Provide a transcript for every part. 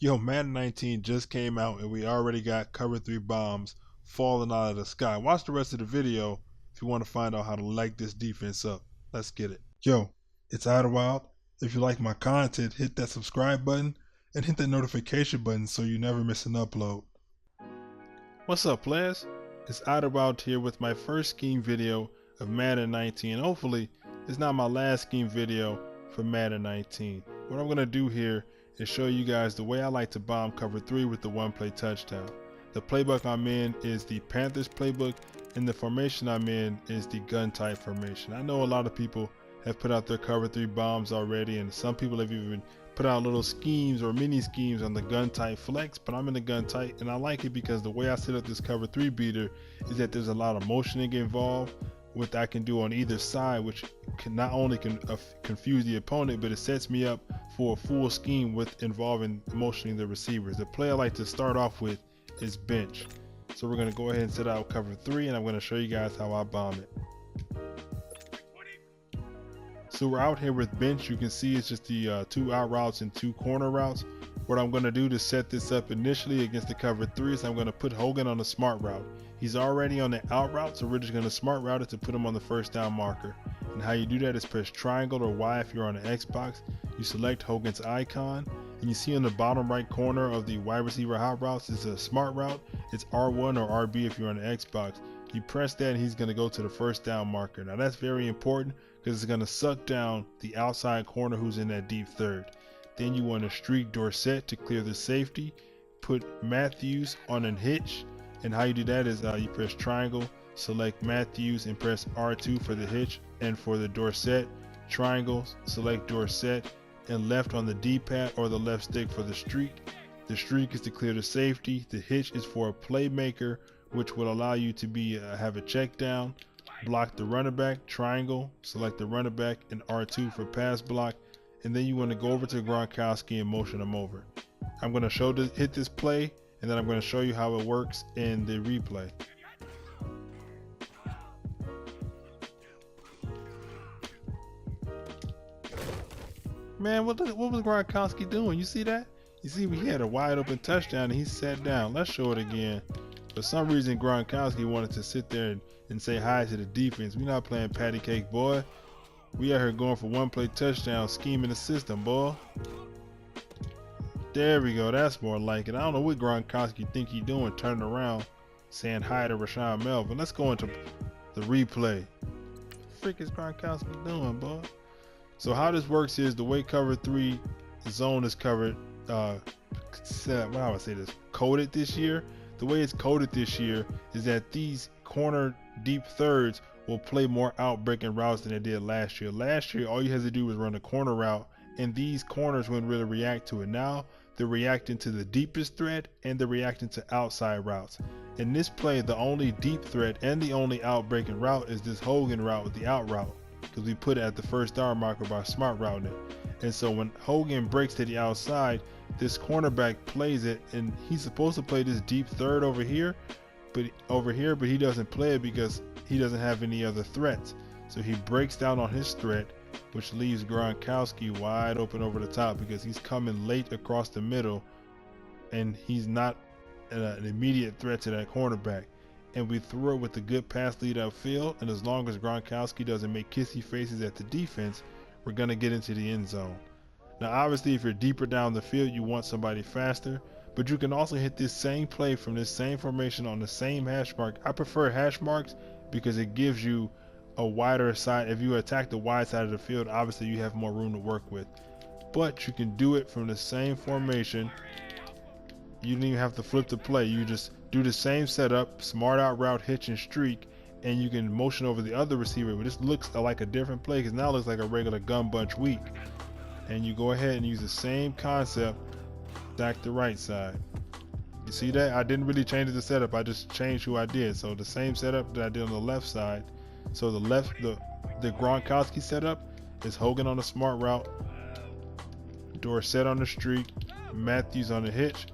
Yo, Madden 19 just came out and we already got cover 3 bombs falling out of the sky. Watch the rest of the video if you want to find out how to light this defense up. Let's get it. Yo, it's Idlewild. If you like my content, hit that subscribe button and hit that notification button so you never miss an upload. What's up, players? It's Idlewild here with my first scheme video of Madden 19. Hopefully, it's not my last scheme video for Madden 19. What I'm going to do here is show you guys the way I like to bomb cover 3 with the one-play touchdown. The playbook I'm in is the Panthers playbook, and the formation I'm in is the gun type formation. I know a lot of people have put out their cover 3 bombs already, and some people have even put out little schemes or mini schemes on the gun type flex, but I'm in the gun type and I like it because the way I set up this cover 3 beater is that there's a lot of motioning involved, what I can do on either side, which can not only confuse the opponent, but it sets me up for a full scheme with involving motioning the receivers. The play I like to start off with is bench. So we're going to go ahead and set out cover 3 and I'm going to show you guys how I bomb it. So we're out here with bench. You can see it's just the 2 out routes and 2 corner routes. What I'm going to do to set this up initially against the cover 3 is I'm going to put Hogan on the smart route. He's already on the out route, so we're just going to smart route it to put him on the first down marker. And how you do that is press triangle or Y if you're on the Xbox. You select Hogan's icon, and you see on the bottom right corner of the wide receiver hot routes is a smart route. It's R1 or RB if you're on the Xbox. You press that and he's going to go to the first down marker. Now that's very important because it's going to suck down the outside corner who's in that deep third. Then you want to streak Dorsett to clear the safety. Put Matthews on a hitch, and how you do that is you press triangle, select Matthews, and press R2 for the hitch. And for the Dorsett, triangle, select Dorsett, and left on the D-pad or the left stick for the streak. The streak is to clear the safety. The hitch is for a playmaker, which will allow you to be have a check down. Block the running back, triangle, select the running back, and R2 for pass block. And then you want to go over to Gronkowski and motion him over. I'm going to hit this play, and then I'm going to show you how it works in the replay. Man, what was Gronkowski doing? You see that? You see, he had a wide open touchdown and he sat down. Let's show it again. For some reason, Gronkowski wanted to sit there and say hi to the defense. We're not playing patty cake, boy. We out here going for one-play touchdown, scheming the system, boy. There we go. That's more like it. I don't know what Gronkowski think he doing, turning around, saying hi to Rashawn Melvin. Let's go into the replay. What the frick is Gronkowski doing, boy? So how this works is the way cover 3 zone is covered, coded this year. The way it's coded this year is that these corner deep thirds will play more outbreaking routes than they did last year. Last year, all you had to do was run a corner route, and these corners wouldn't really react to it. Now, they're reacting to the deepest threat, and they're reacting to outside routes. In this play, the only deep threat and the only outbreaking route is this Hogan route with the out route, because we put it at the first down marker by smart routing it. And so when Hogan breaks to the outside, this cornerback plays it, and he's supposed to play this deep third over here, but he doesn't play it because he doesn't have any other threats. So he breaks down on his threat, which leaves Gronkowski wide open over the top because he's coming late across the middle, and he's not an immediate threat to that cornerback. And we throw it with a good pass lead upfield, and as long as Gronkowski doesn't make kissy faces at the defense, we're going to get into the end zone. Now obviously if you're deeper down the field, you want somebody faster, but you can also hit this same play from this same formation on the same hash mark. I prefer hash marks because it gives you a wider side. If you attack the wide side of the field, obviously you have more room to work with, but you can do it from the same formation. You don't even have to flip the play. You just do the same setup, smart out route, hitch, and streak, and you can motion over the other receiver. But this looks like a different play because now it looks like a regular gun bunch week. And you go ahead and use the same concept, stack the right side. You see that? I didn't really change the setup. I just changed who I did. So the same setup that I did on the left side. So the Gronkowski setup is Hogan on the smart route, Dorsett on the streak, Matthews on the hitch,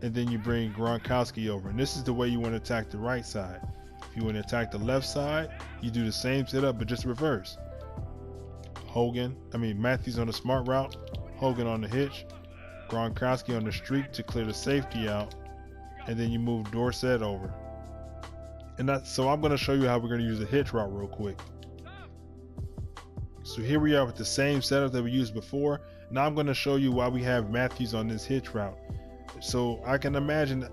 and then you bring Gronkowski over. And this is the way you want to attack the right side. If you want to attack the left side, you do the same setup but just reverse. Matthews on the smart route, Hogan on the hitch, Gronkowski on the streak to clear the safety out, and then you move Dorsett over. So I'm going to show you how we're going to use the hitch route real quick. So here we are with the same setup that we used before. Now I'm going to show you why we have Matthews on this hitch route. So I can imagine,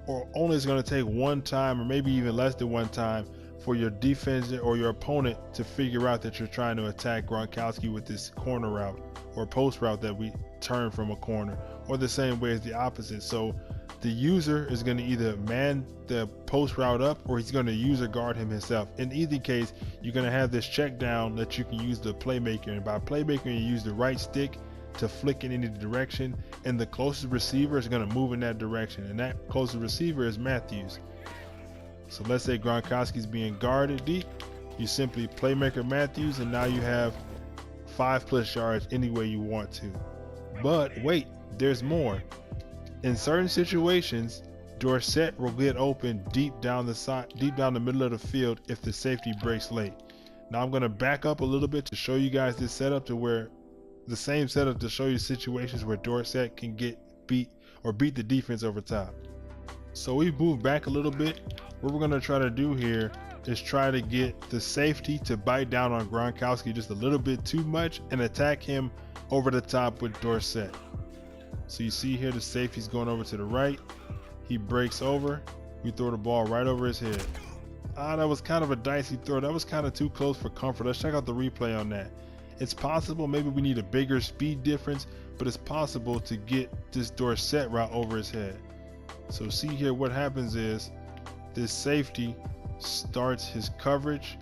or only it's going to take one time, or maybe even less than one time, for your defense or your opponent to figure out that you're trying to attack Gronkowski with this corner route or post route that we turn from a corner, or the same way as the opposite. So the user is going to either man the post route up, or he's going to user guard him himself. In either case, you're going to have this check down that you can use the playmaker, and by playmaker you use the right stick to flick in any direction, and the closest receiver is going to move in that direction, and that closest receiver is Matthews. So let's say Gronkowski's being guarded deep, you simply playmaker Matthews, and now you have 5+ yards any way you want to. But wait, there's more. In certain situations, Dorsett will get open deep down the middle of the field if the safety breaks late. Now I'm going to back up a little bit to show you guys this setup, to where the same setup to show you situations where Dorsett can get beat the defense over top. So we move back a little bit. What we're going to try to do here is try to get the safety to bite down on Gronkowski just a little bit too much and attack him over the top with Dorsett. So you see here the safety's going over to the right. He breaks over. We throw the ball right over his head. That was kind of a dicey throw. That was kind of too close for comfort. Let's check out the replay on that. It's possible maybe we need a bigger speed difference, but it's possible to get this Dorsett route over his head. So see here what happens is this safety starts his coverage,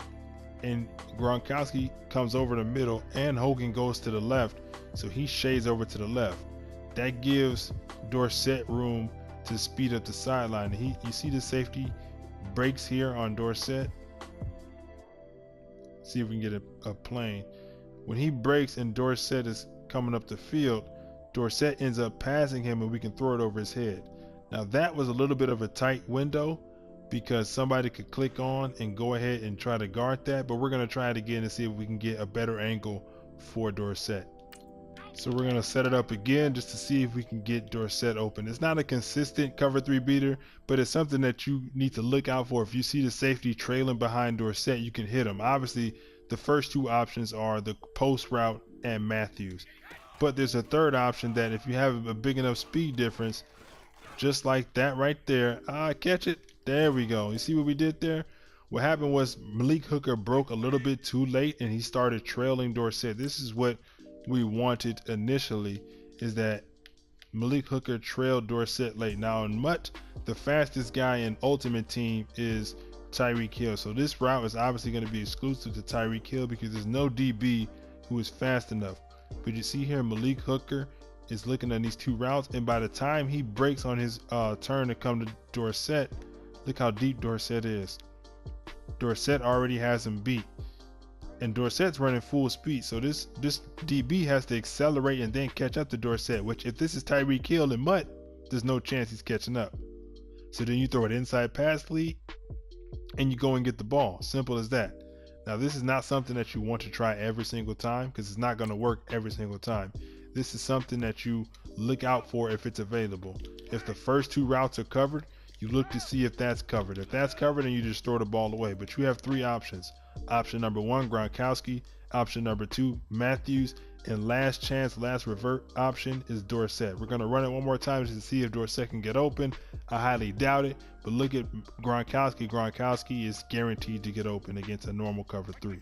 and Gronkowski comes over the middle, and Hogan goes to the left, so he shades over to the left. That gives Dorsett room to speed up the sideline. You see the safety breaks here on Dorsett. See if we can get a plane. When he breaks and Dorsett is coming up the field, Dorsett ends up passing him, and we can throw it over his head. Now that was a little bit of a tight window, because somebody could click on and go ahead and try to guard that, but we're going to try it again and see if we can get a better angle for Dorsett. So we're going to set it up again just to see if we can get Dorsett open. It's not a consistent cover 3 beater, but it's something that you need to look out for. If you see the safety trailing behind Dorsett, you can hit him. Obviously the first two options are the post route and Matthews, but there's a third option that if you have a big enough speed difference, just like that right there, catch it. There we go. You see what we did there? What happened was Malik Hooker broke a little bit too late, and he started trailing Dorsett. This is what we wanted initially, is that Malik Hooker trailed Dorsett late. Now in MUT, the fastest guy in Ultimate Team is Tyreek Hill. So this route is obviously going to be exclusive to Tyreek Hill because there's no DB who is fast enough. But you see here Malik Hooker is looking at these two routes, and by the time he breaks on his turn to come to Dorsett, look how deep Dorsett is. Dorsett already has him beat, and Dorsett's running full speed, so this DB has to accelerate and then catch up to Dorsett, which if this is Tyreek Hill and MUT, there's no chance he's catching up. So then you throw an inside pass lead and you go and get the ball. Simple as that. Now this is not something that you want to try every single time, because it's not going to work every single time. This is something that you look out for if it's available. If the first two routes are covered, you look to see if that's covered. If that's covered, then you just throw the ball away. But you have three options. Option number 1, Gronkowski. Option number 2, Matthews. And last chance, last revert option is Dorsett. We're going to run it one more time just to see if Dorsett can get open. I highly doubt it. But look at Gronkowski. Gronkowski is guaranteed to get open against a normal cover 3.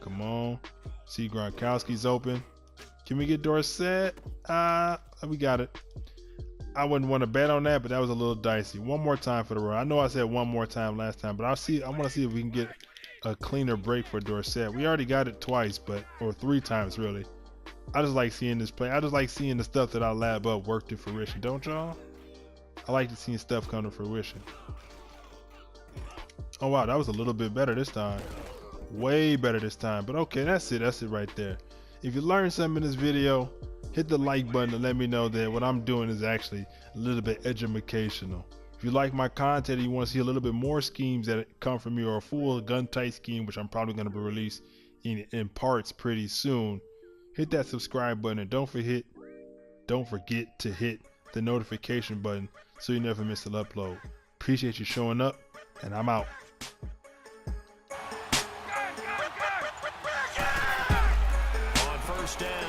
Come on. See, Gronkowski's open. Can we get Dorsett? We got it. I wouldn't want to bet on that, but that was a little dicey. One more time for the run. I know I said one more time last time, but I want to see if we can get a cleaner break for Dorsett. We already got it twice, or 3 times really. I just like seeing this play. I just like seeing the stuff that I lab up work to fruition, don't y'all? I like to see stuff come to fruition. Oh wow, that was a little bit better this time. Way better this time, but okay, that's it right there. If you learned something in this video, hit the like button and let me know that what I'm doing is actually a little bit educational. If you like my content and you want to see a little bit more schemes that come from me, or a full gun tight scheme, which I'm probably going to be released in parts pretty soon, hit that subscribe button and don't forget don't forget to hit the notification button so you never miss an upload. Appreciate you showing up, and I'm out. On first down.